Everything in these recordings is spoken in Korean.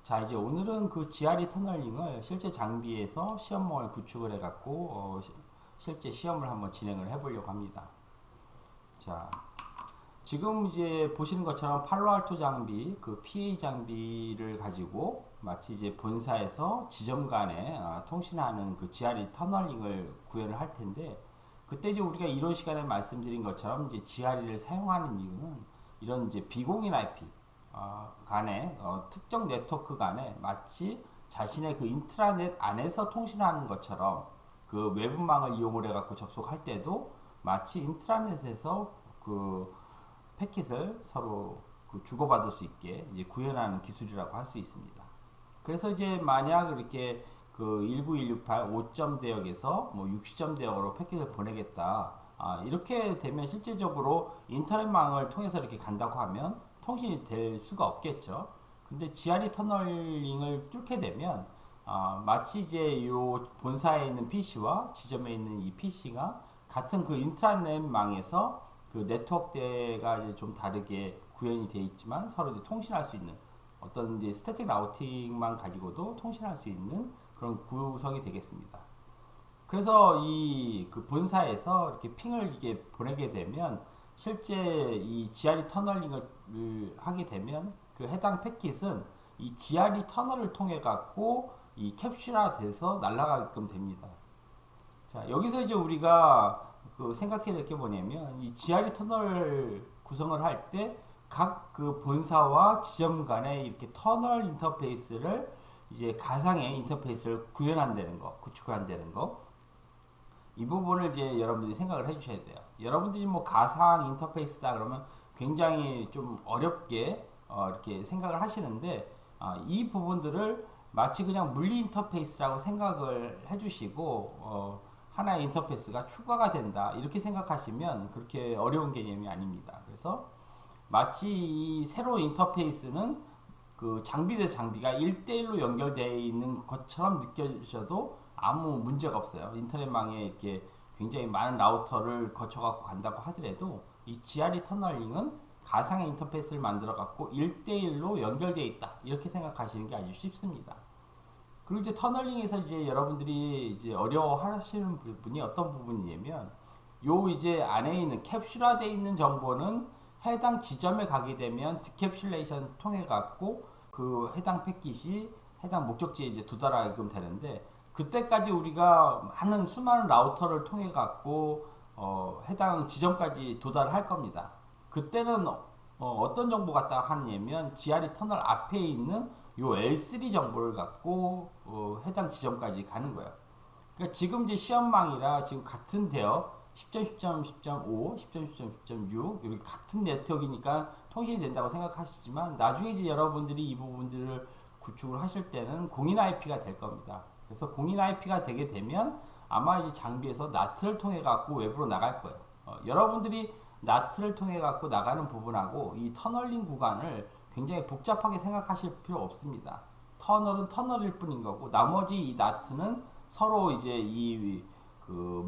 자, 이제 오늘은 그 GRE 터널링을 실제 장비에서 시험망을 구축을 해갖고 실제 시험을 한번 진행을 해보려고 합니다. 자, 지금 이제 보시는 것처럼 팔로알토 장비, 그 PA 장비를 가지고 마치 이제 본사에서 지점 간에 통신하는 그 GRE 터널링을 구현을 할 텐데, 그때 이제 우리가 이론 시간에 말씀드린 것처럼 이제 GRE를 사용하는 이유는 이런 이제 비공인 IP 간에 특정 네트워크 간에 마치 자신의 그 인트라넷 안에서 통신하는 것처럼 그 외부망을 이용을 해갖고 접속할 때도 마치 인트라넷에서 그 패킷을 서로 그 주고받을 수 있게 이제 구현하는 기술이라고 할 수 있습니다. 그래서 이제 만약 이렇게 그 19168 5점 대역에서 뭐 60점 대역으로 패킷을 보내겠다. 이렇게 되면 실제적으로 인터넷망을 통해서 이렇게 간다고 하면 통신이 될 수가 없겠죠. 근데 GRE 터널링을 뚫게 되면 마치 이제 요 본사에 있는 PC와 지점에 있는 이 PC가 같은 그 인트라넷망에서 그 네트워크대가 이제 좀 다르게 구현이 되어 있지만 서로 이제 통신할 수 있는 어떤 이제 스태틱 라우팅만 가지고도 통신할 수 있는 그런 구성이 되겠습니다. 그래서 이 그 본사에서 이렇게 핑을 이게 보내게 되면 실제 이 GRE 터널링을 하게 되면 그 해당 패킷은 이 GRE 터널을 통해 갖고 이 캡슐화 돼서 날아가게끔 됩니다. 자, 여기서 이제 우리가 그 생각해야 될 게 뭐냐면 이 GRE 터널 구성을 할 때 각 그 본사와 지점 간에 이렇게 터널 인터페이스를 이제 가상의 인터페이스를 구현한다는 거, 구축한다는 거. 이 부분을 이제 여러분들이 생각을 해주셔야 돼요. 여러분들이 뭐 가상 인터페이스다 그러면 굉장히 좀 어렵게 이렇게 생각을 하시는데 이 부분들을 마치 그냥 물리 인터페이스라고 생각을 해주시고 하나의 인터페이스가 추가가 된다 이렇게 생각하시면 그렇게 어려운 개념이 아닙니다. 그래서 마치 이 새로운 인터페이스는 그 장비 대 장비가 1대1로 연결되어 있는 것처럼 느껴지셔도 아무 문제가 없어요. 인터넷망에 이렇게 굉장히 많은 라우터를 거쳐갖고 간다고 하더라도 이 GRE 터널링은 가상의 인터페이스를 만들어 갖고 1대1로 연결되어 있다 이렇게 생각하시는 게 아주 쉽습니다. 그리고 이제 터널링에서 이제 여러분들이 이제 어려워하시는 부분이 어떤 부분이냐면 요 이제 안에 있는 캡슐화되어 있는 정보는 해당 지점에 가게 되면 디캡슐레이션 통해 갖고 그 해당 패킷이 해당 목적지에 이제 도달하게끔 되는데, 그때까지 우리가 많은 수많은 라우터를 통해 갖고 해당 지점까지 도달할 겁니다. 그때는 어떤 정보가 딱 하냐면 GRE 터널 앞에 있는 요 L3 정보를 갖고 해당 지점까지 가는 거예요. 그러니까 지금 이제 시험망이라 지금 같은 대역 10.10.10.5, 10.10.10.6 이렇게 같은 네트워크니까 통신이 된다고 생각하시지만 나중에 이제 여러분들이 이 부분들을 구축을 하실 때는 공인 IP가 될 겁니다. 그래서 공인 IP가 되게 되면 아마 이 장비에서 나트를 통해 갖고 외부로 나갈 거예요. 여러분들이 나트를 통해 갖고 나가는 부분하고 이 터널링 구간을 굉장히 복잡하게 생각하실 필요 없습니다. 터널은 터널일 뿐인 거고 나머지 이 나트는 서로 이제 이 그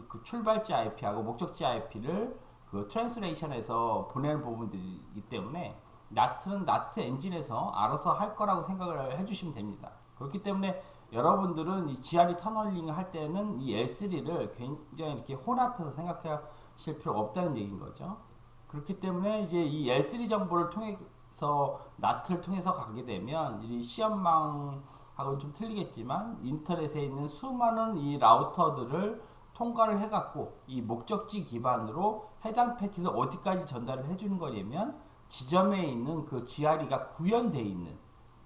그 출발지 IP하고 목적지 IP를 그 트랜스레이션에서 보내는 부분들이기 때문에 나트는 나트 엔진에서 알아서 할 거라고 생각을 해주시면 됩니다. 그렇기 때문에 여러분들은 이 GRE 터널링을 할 때는 이 L3를 굉장히 이렇게 혼합해서 생각하실 필요가 없다는 얘기인 거죠. 그렇기 때문에 이제 이 L3 정보를 통해서 나트를 통해서 가게 되면 이 시험망하고는 좀 틀리겠지만 인터넷에 있는 수많은 이 라우터들을 통과를 해갖고 이 목적지 기반으로 해당 패킷을 어디까지 전달을 해주는 거냐면 지점에 있는 그 GRE가 구현되어 있는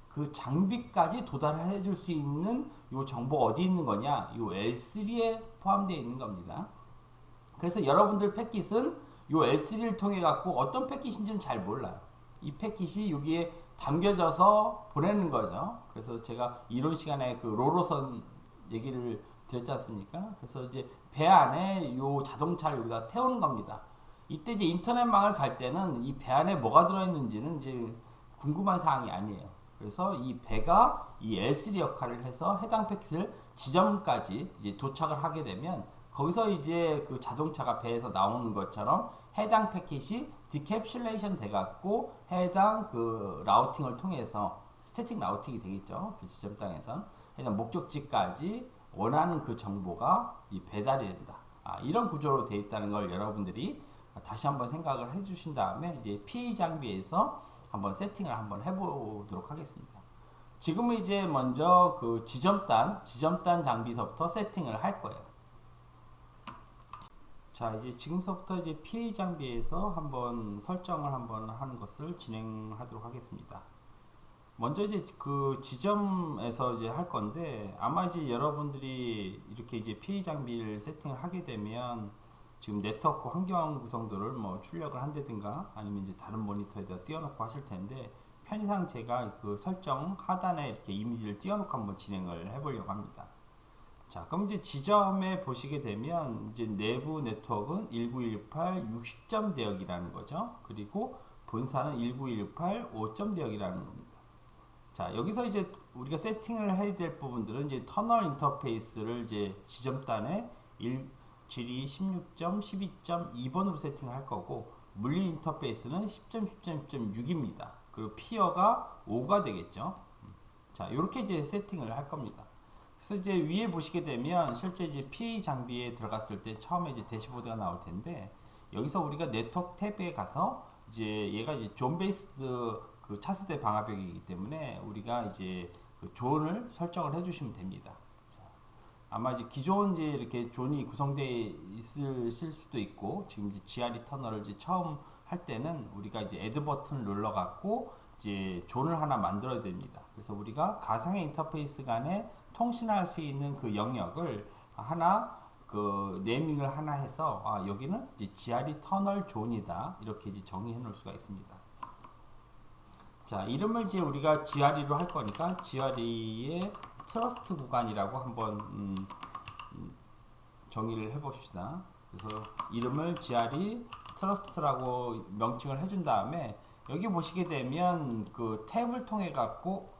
그 장비까지 도달해 줄 수 있는 요 정보가 어디 있는 거냐, 요 L3에 포함되어 있는 겁니다. 그래서 여러분들 패킷은 요 L3를 통해 갖고 어떤 패킷인지는 잘 몰라요. 이 패킷이 여기에 담겨져서 보내는 거죠. 그래서 제가 이론 시간에 그 로로선 얘기를 드렸지 않습니까? 그래서 이제 배 안에 요 자동차를 여기다 태우는 겁니다. 이때 이제 인터넷망을 갈 때는 이 배 안에 뭐가 들어있는지는 이제 궁금한 사항이 아니에요. 그래서 이 배가 이 L3 역할을 해서 해당 패킷을 지점까지 이제 도착을 하게 되면 거기서 이제 그 자동차가 배에서 나오는 것처럼 해당 패킷이 디캡슐레이션 돼갖고 해당 그 라우팅을 통해서 스태틱 라우팅이 되겠죠. 그 지점단에선. 그냥 목적지까지 원하는 그 정보가 이 배달이 된다. 이런 구조로 되어 있다는 걸 여러분들이 다시 한번 생각을 해 주신 다음에 이제 PA 장비에서 한번 세팅을 한번 해보도록 하겠습니다. 지금은 이제 먼저 그 지점단 장비서부터 세팅을 할 거예요. 자, 이제 지금서부터 이제 PA 장비에서 한번 설정을 한번 하는 것을 진행하도록 하겠습니다. 먼저 이제 그 지점에서 이제 할 건데, 아마 이제 여러분들이 이렇게 이제 PA 장비를 세팅을 하게 되면 지금 네트워크 환경 구성도를 뭐 출력을 한다든가 아니면 이제 다른 모니터에다 띄워놓고 하실 텐데, 편의상 제가 그 설정 하단에 이렇게 이미지를 띄워놓고 한번 진행을 해보려고 합니다. 자, 그럼 이제 지점에 보시게 되면 이제 내부 네트워크는 19168 60점 대역이라는 거죠. 그리고 본사는 19168 5점 대역이라는 겁니다. 자, 여기서 이제 우리가 세팅을 해야 될 부분들은 이제 터널 인터페이스를 이제 지점단에 GD 16점 12.2번으로 세팅을 할 거고, 물리 인터페이스는 10.10.10.6입니다. 그리고 피어가 5가 되겠죠. 자, 이렇게 이제 세팅을 할 겁니다. 그래서 이제 위에 보시게 되면 실제 이제 PA 장비에 들어갔을 때 처음에 이제 대시보드가 나올 텐데, 여기서 우리가 네트워크 탭에 가서 이제 얘가 이제 존 베이스드 그 차세대 방화벽이기 때문에 우리가 이제 그 존을 설정을 해주시면 됩니다. 자, 아마 이제 기존 이제 이렇게 존이 구성되어 있으실 수도 있고, 지금 이제 GRE 터널을 이제 처음 할 때는 우리가 이제 애드 버튼을 눌러 갖고 이제 존을 하나 만들어야 됩니다. 그래서 우리가 가상의 인터페이스 간에 통신할 수 있는 그 영역을 하나 그 네이밍을 하나 해서 여기는 이제 GRE 터널 존이다 이렇게 이제 정의해 놓을 수가 있습니다. 자, 이름을 이제 우리가 GRE로 할 거니까 GRE의 트러스트 구간이라고 한번 정의를 해 봅시다. 그래서 이름을 GRE 트러스트라고 명칭을 해준 다음에 여기 보시게 되면 그 탭을 통해 갖고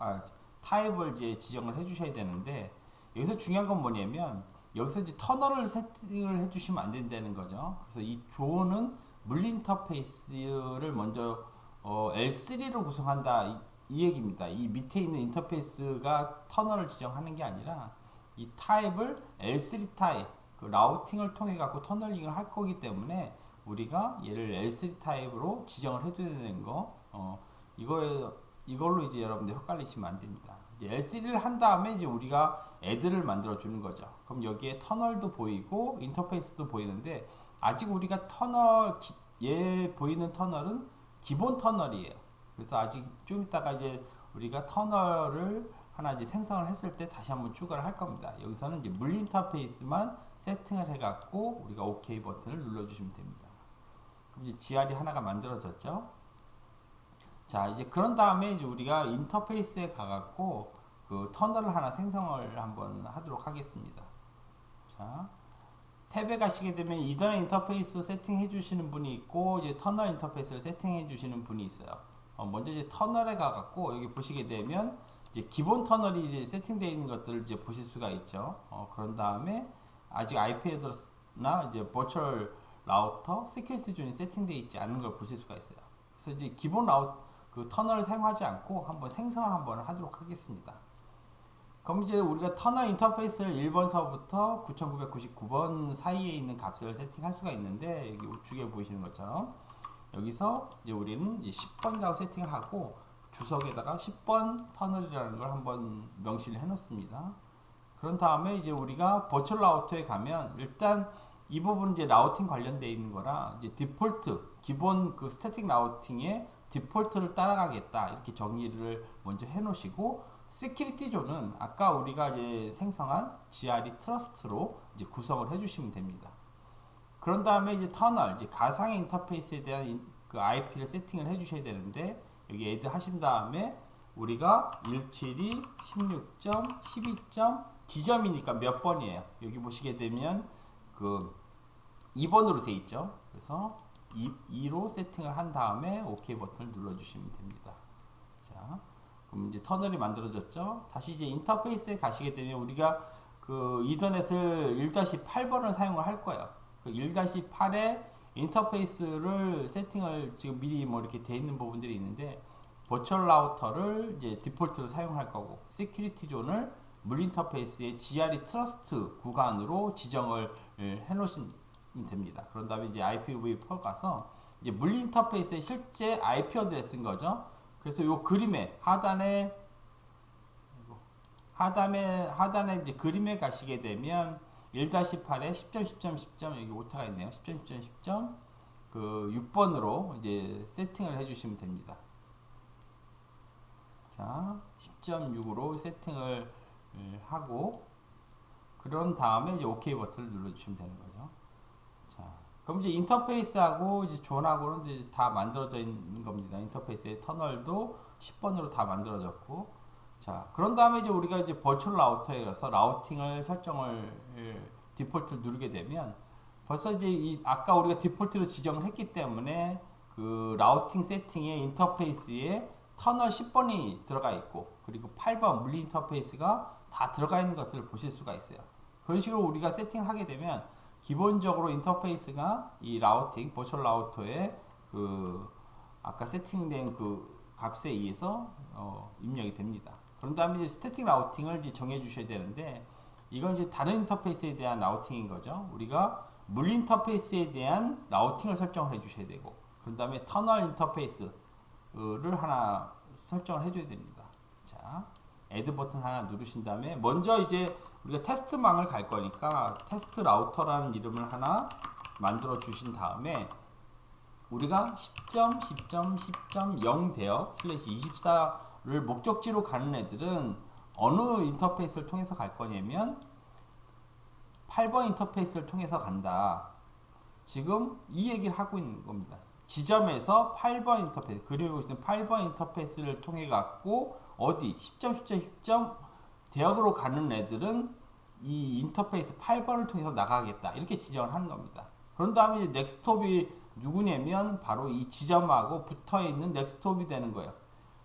타입을 이제 지정을 해 주셔야 되는데, 여기서 중요한 건 뭐냐면 여기서 이제 터널을 세팅을 해 주시면 안 된다는 거죠. 그래서 이 존은 물리 인터페이스를 먼저 L3로 구성한다 이 얘기입니다. 이 밑에 있는 인터페이스가 터널을 지정하는 게 아니라 이 타입을 L3 타입 그 라우팅을 통해 갖고 터널링을 할 거기 때문에 우리가 얘를 L3 타입으로 지정을 해줘야 되는 거, 이걸로 이제 여러분들 헷갈리시면 안 됩니다. 이제 L3를 한 다음에 이제 우리가 애드를 만들어 주는 거죠. 그럼 여기에 터널도 보이고 인터페이스도 보이는데, 아직 우리가 얘 보이는 터널은 기본 터널이에요. 그래서 아직 좀 이따가 이제 우리가 터널을 하나 이제 생성을 했을 때 다시 한번 추가를 할 겁니다. 여기서는 이제 물리 인터페이스만 세팅을 해갖고 우리가 OK 버튼을 눌러주시면 됩니다. 그럼 이제 GR이 하나가 만들어졌죠. 자, 이제 그런 다음에 이제 우리가 인터페이스에 가갖고 그 터널을 하나 생성을 한번 하도록 하겠습니다. 자, 탭에 가시게 되면 이더넷 인터페이스 세팅해 주시는 분이 있고, 이제 터널 인터페이스를 세팅해 주시는 분이 있어요. 먼저 이제 터널에 가갖고 여기 보시게 되면 이제 기본 터널이 이제 세팅되어 있는 것들을 이제 보실 수가 있죠. 그런 다음에 아직 IP 애드레스나 이제 버추얼 라우터, 시큐리티 존이 세팅되어 있지 않은 걸 보실 수가 있어요. 그래서 이제 기본 그 터널을 사용하지 않고 한번 생성을 한번 하도록 하겠습니다. 그럼 이제 우리가 터널 인터페이스를 1번서부터 9999번 사이에 있는 값을 세팅할 수가 있는데, 여기 우측에 보이시는 것처럼 여기서 이제 우리는 이제 10번이라고 세팅을 하고 주석에다가 10번 터널이라는 걸 한번 명시를 해 놓습니다. 그런 다음에 이제 우리가 버추얼 라우터에 가면 일단 이 부분은 이제 라우팅 관련되어 있는 거라 이제 디폴트, 기본 그 스태틱 라우팅의 디폴트를 따라가겠다 이렇게 정의를 먼저 해 놓으시고, 시큐리티 존은 아까 우리가 이제 생성한 GRE 트러스트로 이제 구성을 해 주시면 됩니다. 그런 다음에 이제 터널, 이제 가상의 인터페이스에 대한 그 IP를 세팅을 해 주셔야 되는데, 여기 애드 하신 다음에 우리가 172, 16점, 12점, 지점이니까 몇 번이에요. 여기 보시게 되면 그 2번으로 돼 있죠. 그래서 2로 세팅을 한 다음에 OK 버튼을 눌러 주시면 됩니다. 자, 그럼 이제 터널이 만들어졌죠. 다시 이제 인터페이스에 가시게 되면 우리가 그 이더넷을 1-8번을 사용을 할 거예요. 그 1-8에 인터페이스를 세팅을 지금 미리 뭐 이렇게 돼 있는 부분들이 있는데, 버추얼 라우터를 이제 디폴트로 사용할 거고, 시큐리티 존을 물 인터페이스의 GRE 트러스트 구간으로 지정을 해 놓으시면 됩니다. 그런 다음에 이제 IPv4 가서 이제 물 인터페이스의 실제 IP 어드레스인 거죠. 그래서 이 그림에 하단에 이제 그림에 가시게 되면 1-8에 10.10.10. 여기 오타가 있네요. 10.10.10. 그 6번으로 이제 세팅을 해주시면 됩니다. 자, 10.6으로 세팅을 하고, 그런 다음에 이제 OK 버튼을 눌러주시면 되는 거죠. 자, 그럼 이제 인터페이스하고 이제 존하고는 이제 다 만들어져 있는 겁니다. 인터페이스의 터널도 10번으로 다 만들어졌고, 자, 그런 다음에 이제 우리가 이제 버추얼 라우터에 가서 라우팅을 설정을 디폴트를 누르게 되면, 벌써 이제 아까 우리가 디폴트로 지정을 했기 때문에 그 라우팅 세팅의 인터페이스에 터널 10번이 들어가 있고, 그리고 8번 물리 인터페이스가 다 들어가 있는 것들을 보실 수가 있어요. 그런 식으로 우리가 세팅을 하게 되면 기본적으로 인터페이스가 이 라우팅 버추얼 라우터의 그 아까 세팅된 그 값에 의해서 입력이 됩니다. 그런 다음에 이제 스태틱 라우팅을 이제 정해 주셔야 되는데, 이건 이제 다른 인터페이스에 대한 라우팅인 거죠. 우리가 물 인터페이스에 대한 라우팅을 설정을 해 주셔야 되고, 그런 다음에 터널 인터페이스를 하나 설정을 해 줘야 됩니다. 자, 애드 버튼 하나 누르신 다음에 먼저 이제 우리가 테스트망을 갈 거니까 테스트 라우터라는 이름을 하나 만들어 주신 다음에, 우리가 10.10.10.0 대역 /24를 목적지로 가는 애들은 어느 인터페이스를 통해서 갈 거냐면 8번 인터페이스를 통해서 간다. 지금 이 얘기를 하고 있는 겁니다. 지점에서 8번 인터페이스, 그림에 보시면 8번 인터페이스를 통해 갖고 어디 10.10.10. 대역으로 가는 애들은 이 인터페이스 8번을 통해서 나가겠다, 이렇게 지정을 하는 겁니다. 그런 다음에 이제 넥스트톱이 누구냐면 바로 이 지점하고 붙어 있는 넥스트톱이 되는 거예요.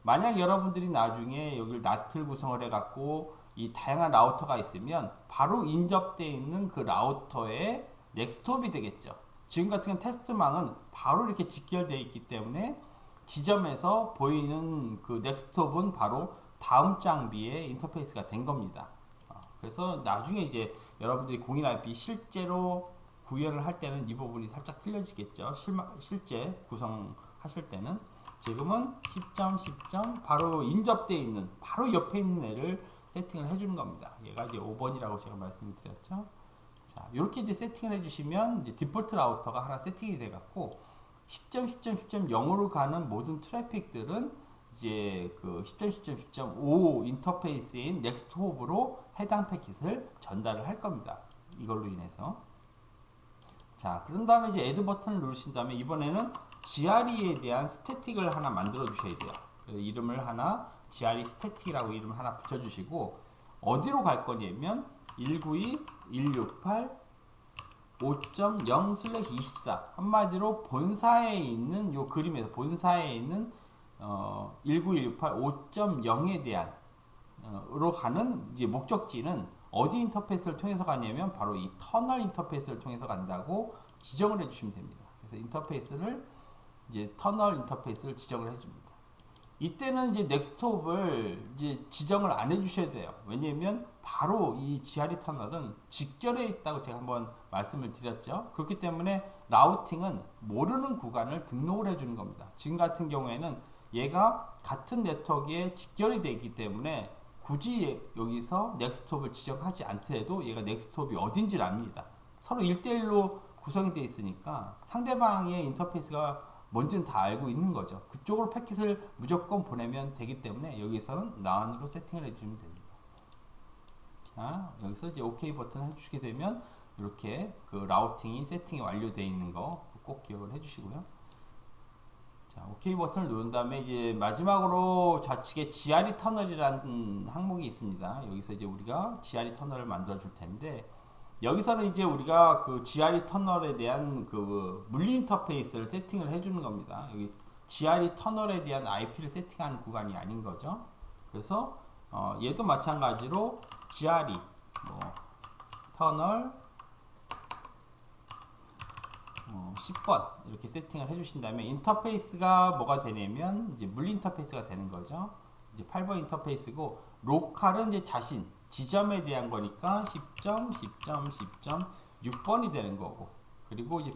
만약 여러분들이 나중에 여기를 나틀 구성을 해 갖고 이 다양한 라우터가 있으면 바로 인접되어 있는 그 라우터의 넥스트톱이 되겠죠. 지금 같은 경우 테스트망은 바로 이렇게 직결되어 있기 때문에 지점에서 보이는 그 넥스트톱은 바로 다음 장비의 인터페이스가 된 겁니다. 그래서 나중에 이제 여러분들이 공인 IP 실제로 구현을 할 때는 이 부분이 살짝 틀려지겠죠. 실제 구성하실 때는. 지금은 10.10. 바로 인접되어 있는, 바로 옆에 있는 애를 세팅을 해주는 겁니다. 얘가 이제 5번이라고 제가 말씀을 드렸죠. 자, 이렇게 이제 세팅을 해주시면 이제 디폴트 라우터가 하나 세팅이 돼갖고 10.10.10.0으로 가는 모든 트래픽들은 이제 그 10.10.10.5 인터페이스인 넥스트홉으로 해당 패킷을 전달을 할 겁니다. 이걸로 인해서. 자, 그런 다음에 이제 애드 버튼을 누르신 다음에 이번에는 GRE에 대한 스태틱을 하나 만들어 주셔야 돼요. 이름을 하나, GRE 스태틱이라고 이름을 하나 붙여주시고, 어디로 갈 거냐면 192.168.5.0/24 한마디로 본사에 있는 요 그림에서 본사에 있는 192.168.5.0에 대한 으로 가는 이제 목적지는 어디 인터페이스를 통해서 가냐면 바로 이 터널 인터페이스를 통해서 간다고 지정을 해주시면 됩니다. 그래서 인터페이스를 이제 터널 인터페이스를 지정을 해줍니다. 이때는 이제 넥스트톱을 이제 지정을 안 해주셔야 돼요. 왜냐면 바로 이 GRE 터널은 직결해 있다고 제가 한번 말씀을 드렸죠. 그렇기 때문에 라우팅은 모르는 구간을 등록을 해주는 겁니다. 지금 같은 경우에는 얘가 같은 네트워크에 직결이 되어 있기 때문에 굳이 여기서 넥스트톱을 지정하지 않더라도 얘가 넥스트톱이 어딘지를 압니다. 서로 1대1로 구성이 되어 있으니까 상대방의 인터페이스가 뭔지는 다 알고 있는 거죠. 그쪽으로 패킷을 무조건 보내면 되기 때문에 여기서는 나안으로 세팅을 해주면 됩니다. 자, 여기서 이제 OK 버튼 해주시게 되면 이렇게 그 라우팅이 세팅이 완료되어 있는 거 꼭 기억을 해주시고요. 자, OK 버튼을 누른 다음에 이제 마지막으로 좌측에 GRE 터널이라는 항목이 있습니다. 여기서 이제 우리가 GRE 터널을 만들어 줄 텐데, 여기서는 이제 우리가 그 GRE 터널에 대한 그 물리 인터페이스를 세팅을 해주는 겁니다. 여기 GRE 터널에 대한 IP를 세팅하는 구간이 아닌 거죠. 그래서 얘도 마찬가지로 GRE 터널 10번 이렇게 세팅을 해주신 다음에 인터페이스가 뭐가 되냐면 이제 물 인터페이스가 되는 거죠. 이제 8번 인터페이스고 로컬은 이제 자신 지점에 대한 거니까 10점, 10점, 10점 6번이 되는 거고 그리고 이제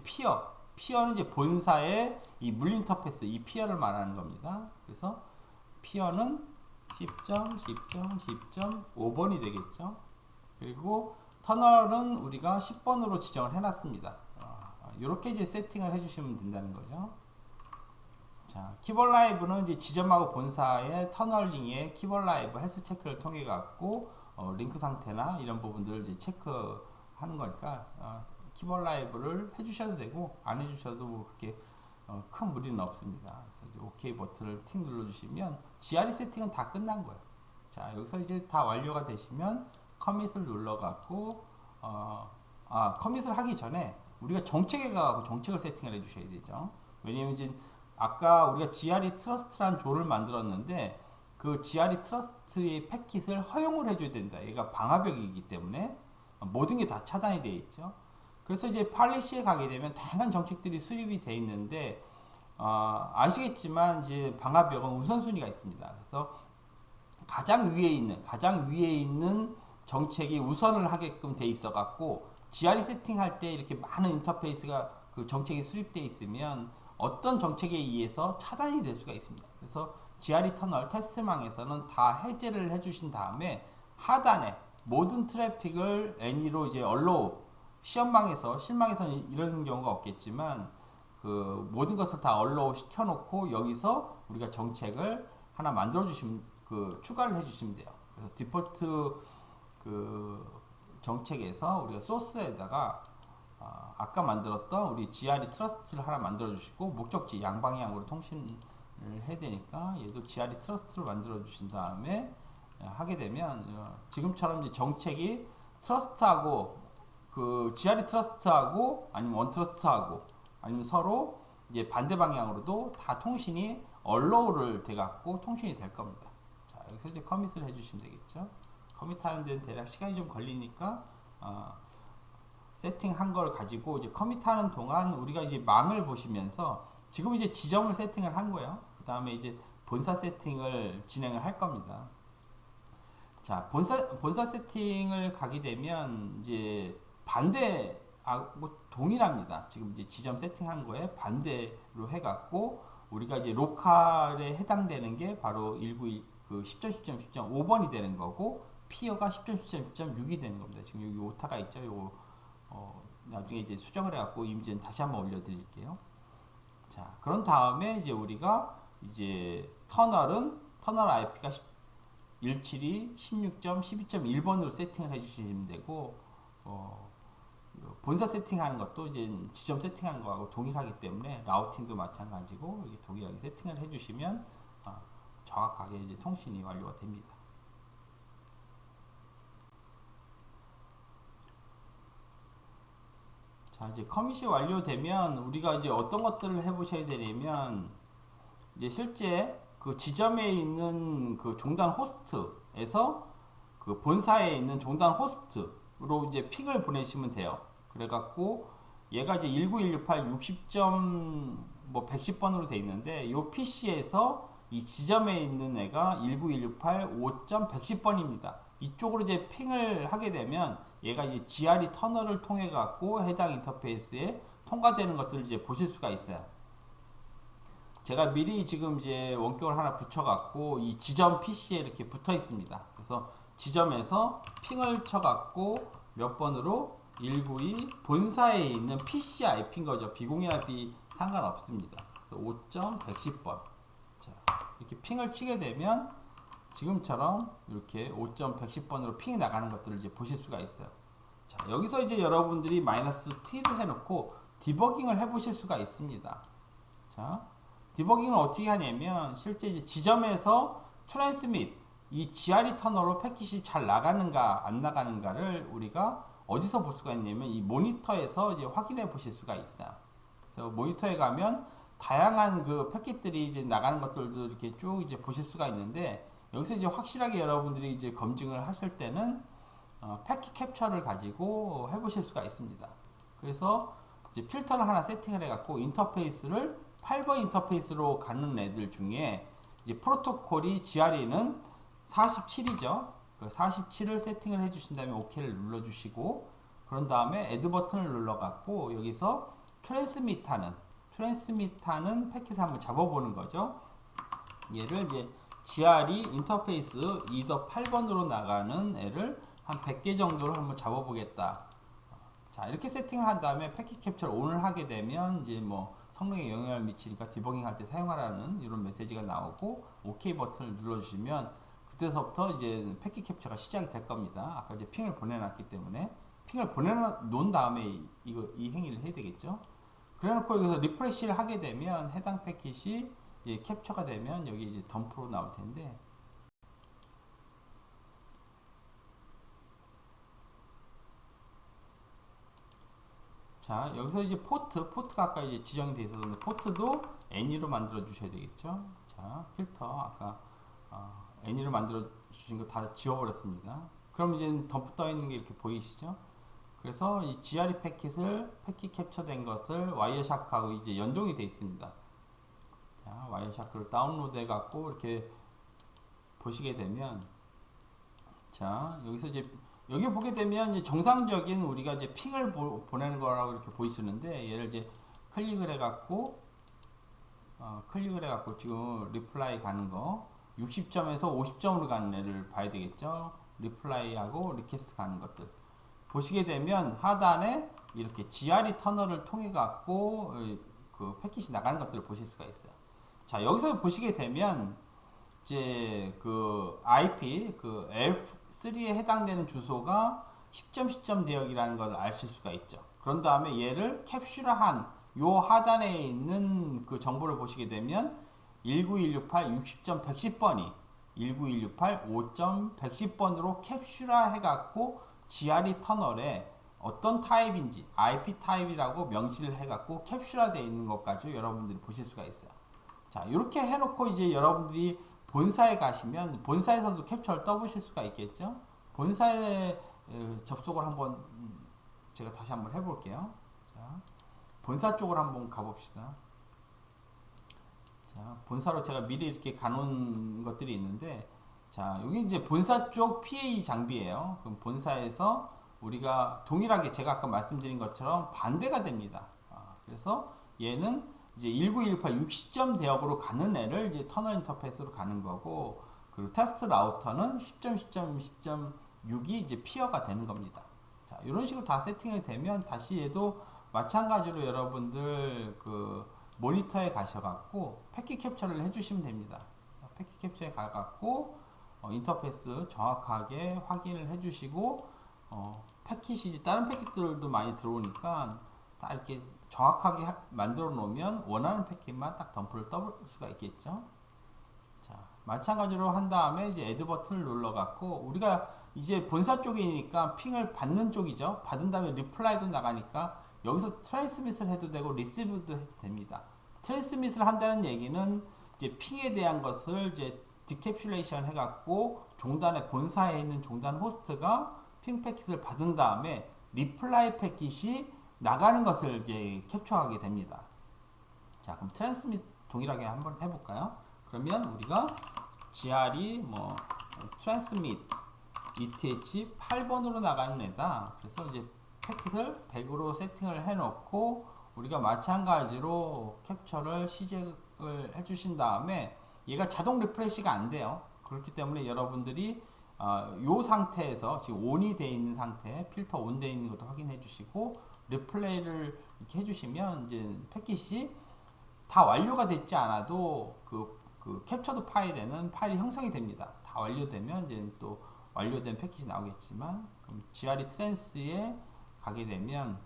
피어는 이제 본사의 이 물 인터페이스 이 피어를 말하는 겁니다. 그래서 피어는 10점, 10점, 10점 5번이 되겠죠. 그리고 터널은 우리가 10번으로 지정을 해놨습니다. 이렇게 이제 세팅을 해주시면 된다는 거죠. 자, 키볼 라이브는 이제 지점하고 본사의 터널링의 키볼 라이브 헬스 체크를 통해 갖고 링크 상태나 이런 부분들을 이제 체크하는 거니까 키볼 라이브를 해주셔도 되고 안 해주셔도 뭐 그렇게 큰 무리는 없습니다. 그래서 이제 OK 버튼을 틱 눌러주시면 GRE 세팅은 다 끝난 거예요. 자, 여기서 이제 다 완료가 되시면 커밋을 눌러갖고 커밋을 하기 전에 우리가 정책에 가고 정책을 세팅을 해주셔야 되죠. 왜냐면 이제 아까 우리가 GRE 트러스트란 조를 만들었는데 그 GRE 트러스트의 패킷을 허용을 해줘야 된다. 얘가 방화벽이기 때문에 모든 게 다 차단이 되어 있죠. 그래서 이제 팔리시에 가게 되면 다양한 정책들이 수립이 되어 있는데 아시겠지만 이제 방화벽은 우선순위가 있습니다. 그래서 가장 위에 있는 정책이 우선을 하게끔 돼 있어 갖고 GRE 세팅할 때 이렇게 많은 인터페이스가 그 정책이 수립되어 있으면 어떤 정책에 의해서 차단이 될 수가 있습니다. 그래서 GRE 터널 테스트망에서는 다 해제를 해주신 다음에 하단에 모든 트래픽을 Any로 이제 allow 실망에서는 이런 경우가 없겠지만 그 모든 것을 다 allow 시켜놓고 여기서 우리가 정책을 하나 만들어 주시면 추가를 해주시면 돼요. 그래서 디폴트 정책에서 우리가 소스에다가 아까 만들었던 우리 GRE 트러스트를 하나 만들어 주시고 목적지 양방향으로 통신을 해야 되니까 얘도 GRE 트러스트를 만들어 주신 다음에 하게 되면 지금처럼 이제 정책이 트러스트하고 GRE 트러스트하고 아니면 원트러스트하고 아니면 서로 이제 반대 방향으로도 다 통신이 allow를 돼 갖고 통신이 될 겁니다. 자, 여기서 이제 커밋을 해주시면 되겠죠. 커밋하는 데는 대략 시간이 좀 걸리니까 세팅한 걸 가지고 이제 커밋하는 동안 우리가 이제 망을 보시면서 지금 이제 지점을 세팅을 한 거예요. 그 다음에 이제 본사 세팅을 진행을 할 겁니다. 자, 본사 세팅을 가게 되면 이제 반대하고 동일합니다. 지금 이제 지점 세팅한 거에 반대로 해갖고 우리가 이제 로컬에 해당되는 게 바로 191 10점 10점 10점 5번이 되는 거고 피어가 10점 10점 10점 6이 되는 겁니다. 지금 여기 오타가 있죠. 요거 나중에 이제 수정을 해갖고 이미지는 다시 한번 올려드릴게요. 자, 그런 다음에 이제 우리가 이제 터널 IP가 172 16점 12.1번으로 세팅을 해주시면 되고 본사 세팅하는 것도 이제 지점 세팅하는 거하고 동일하기 때문에 라우팅도 마찬가지고 이렇게 동일하게 세팅을 해주시면 정확하게 이제 통신이 완료가 됩니다. 자, 이제 커밋이 완료되면 우리가 이제 어떤 것들을 해보셔야 되냐면 이제 실제 그 지점에 있는 그 종단 호스트에서 그 본사에 있는 종단 호스트로 이제 핑을 보내시면 돼요. 그래갖고 얘가 이제 19168 60점 뭐 110번으로 돼 있는데 이 PC에서 이 지점에 있는 애가 19168 5점 110번입니다. 이쪽으로 이제 핑을 하게 되면 얘가 이제 GRE 터널을 통해 갖고 해당 인터페이스에 통과되는 것들을 이제 보실 수가 있어요. 제가 미리 지금 이제 원격을 하나 붙여 갖고 이 지점 PC에 이렇게 붙어 있습니다. 그래서 지점에서 핑을 쳐 갖고 몇 번으로 192 본사에 있는 PC IP인 거죠. 비공유IP 상관없습니다. 그래서 5점 110번. 자, 이렇게 핑을 치게 되면 지금처럼 이렇게 5점 110번으로 핑이 나가는 것들을 이제 보실 수가 있어요. 자, 여기서 이제 여러분들이 마이너스 T를 해놓고 디버깅을 해보실 수가 있습니다. 자, 디버깅을 어떻게 하냐면 실제 이제 지점에서 트랜스밋 이 GRE 터널로 패킷이 잘 나가는가 안 나가는가를 우리가 어디서 볼 수가 있냐면 이 모니터에서 이제 확인해 보실 수가 있어요. 그래서 모니터에 가면 다양한 그 패킷들이 이제 나가는 것들도 이렇게 쭉 이제 보실 수가 있는데 여기서 이제 확실하게 여러분들이 이제 검증을 하실 때는 패킷 캡처를 가지고 해보실 수가 있습니다. 그래서 이제 필터를 하나 세팅을 해갖고 인터페이스를 8번 인터페이스로 가는 애들 중에 이제 프로토콜이 GRE는 47이죠. 그 47을 세팅을 해주신 다음에 OK를 눌러주시고, 그런 다음에 애드 버튼을 눌러갖고 여기서 트랜스밋하는 패킷을 한번 잡아보는 거죠. 얘를 이제 GRE 인터페이스 이더 8번으로 나가는 애를 한 100개 정도를 한번 잡아보겠다. 자, 이렇게 세팅을 한 다음에 패킷 캡처를 ON을 하게 되면 이제 뭐 성능에 영향을 미치니까 디버깅 할 때 사용하라는 이런 메시지가 나오고, OK 버튼을 눌러주시면 그때서부터 이제 패킷 캡처가 시작이 될 겁니다. 아까 이제 핑을 보내놨기 때문에 핑을 보내놓은 다음에 이 행위를 해야 되겠죠. 그래놓고 여기서 리프레시를 하게 되면 해당 패킷이 이제 캡처가 되면 여기 이제 덤프로 나올 텐데, 자, 여기서 이제 포트가 아까 이제 지정이 되어 있었는데 포트도 ANY로 만들어 주셔야 되겠죠. 자, 필터 아까 ANY로 만들어 주신 거 다 지워버렸습니다. 그럼 이제 덤프 떠 있는 게 이렇게 보이시죠? 그래서 이 GRE 패킷 캡처된 것을 와이어샤크하고 이제 연동이 되어 있습니다. 자, 와이어샤크를 다운로드 해갖고 이렇게 보시게 되면, 자, 여기서 이제 여기 보게 되면 이제 정상적인 우리가 이제 핑을 보내는 거라고 이렇게 보이시는데, 얘를 이제 클릭을 해갖고 지금 리플라이 가는 거 60점에서 50점으로 가는 애를 봐야 되겠죠. 리플라이하고 리퀘스트 가는 것들 보시게 되면 하단에 이렇게 GRE 터널을 통해 갖고 그 패킷이 나가는 것들을 보실 수가 있어요. 자, 여기서 보시게 되면 이제 그 IP 그 L3에 해당되는 주소가 10.10점 대역이라는 걸 아실 수가 있죠. 그런 다음에 얘를 캡슐화한 요 하단에 있는 그 정보를 보시게 되면 19168 60.110번이 19168 5.110번으로 캡슐화 해갖고 GRE 터널에 어떤 타입인지 IP 타입이라고 명시를 해갖고 캡슐화 되어 있는 것까지 여러분들이 보실 수가 있어요. 자, 이렇게 해놓고 이제 여러분들이 본사에 가시면 본사에서도 캡처를 떠보실 수가 있겠죠. 본사에 접속을 한번 제가 다시 한번 해볼게요. 자, 본사 쪽으로 한번 가봅시다. 자, 본사로 제가 미리 이렇게 가놓은 것들이 있는데, 자, 여기 이제 본사 쪽 PA 장비예요. 그럼 본사에서 우리가 동일하게 제가 아까 말씀드린 것처럼 반대가 됩니다. 그래서 얘는 이제 1918 60점 대역으로 가는 애를 이제 터널 인터페이스로 가는 거고, 그리고 테스트 라우터는 10.10.10.6이 이제 피어가 되는 겁니다. 자, 이런 식으로 다 세팅이 되면 다시 얘도 마찬가지로 여러분들 그 모니터에 가셔갖고 패킷 캡처를 해주시면 됩니다. 그래서 패킷 캡처에 가갖고 인터페이스 정확하게 확인을 해주시고, 패킷이 다른 패킷들도 많이 들어오니까 다 이렇게 정확하게 만들어 놓으면 원하는 패킷만 딱 덤프를 떠볼 수가 있겠죠. 자, 마찬가지로 한 다음에 이제 애드 버튼을 눌러 갖고, 우리가 이제 본사 쪽이니까 핑을 받는 쪽이죠. 받은 다음에 리플라이도 나가니까 여기서 트랜스밋을 해도 되고 리시브도 해도 됩니다. 트랜스밋을 한다는 얘기는 이제 핑에 대한 것을 이제 디캡슐레이션 해갖고 종단의 본사에 있는 종단 호스트가 핑 패킷을 받은 다음에 리플라이 패킷이 나가는 것을 이제 캡처하게 됩니다. 자, 그럼 트랜스밋 동일하게 한번 해볼까요? 그러면 우리가 GRE 뭐 트랜스밋 ETH 8번으로 나가는 애다. 그래서 이제 패킷을 100으로 세팅을 해놓고 우리가 마찬가지로 캡처를 시작을 해주신 다음에 얘가 자동 리프레시가 안 돼요. 그렇기 때문에 여러분들이 요 상태에서 지금 온이 되어 있는 상태, 필터 온 되어 있는 것도 확인해 주시고 리플레이를 이렇게 해주시면 이제 패킷이 다 완료가 됐지 않아도 그 캡처드 파일에는 파일이 형성이 됩니다. 다 완료되면 이제 또 완료된 패킷이 나오겠지만, 그럼 GRE 트랜스에 가게 되면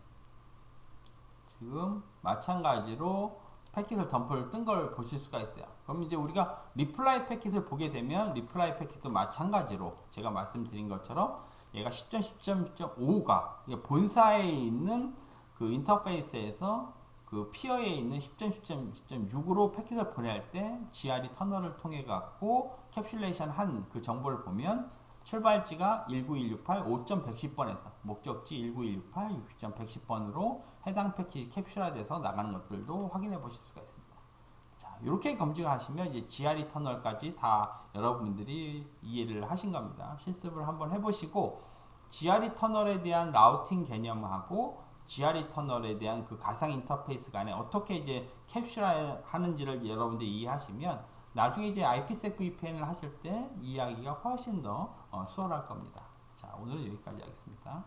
지금 마찬가지로 패킷을 덤프를 뜬 걸 보실 수가 있어요. 그럼 이제 우리가 리플라이 패킷을 보게 되면 리플라이 패킷도 마찬가지로 제가 말씀드린 것처럼 얘가 10.10.5가 본사에 있는 그 인터페이스에서 그 피어에 있는 10.10.10.6으로 패킷을 보낼 때 GRE 터널을 통해 갖고 캡슐레이션 한 그 정보를 보면 출발지가 19168 5.110번에서 목적지 19168 60.110번으로 해당 패키지 캡슐화돼서 나가는 것들도 확인해 보실 수가 있습니다. 자, 이렇게 검증하시면 이제 GRE 터널까지 다 여러분들이 이해를 하신 겁니다. 실습을 한번 해보시고 GRE 터널에 대한 라우팅 개념하고 GRE 터널에 대한 그 가상 인터페이스 간에 어떻게 이제 캡슐화 하는지를 여러분들이 이해하시면 나중에 이제 IPsec VPN을 하실 때 이야기가 훨씬 더 수월할 겁니다. 자, 오늘은 여기까지 하겠습니다.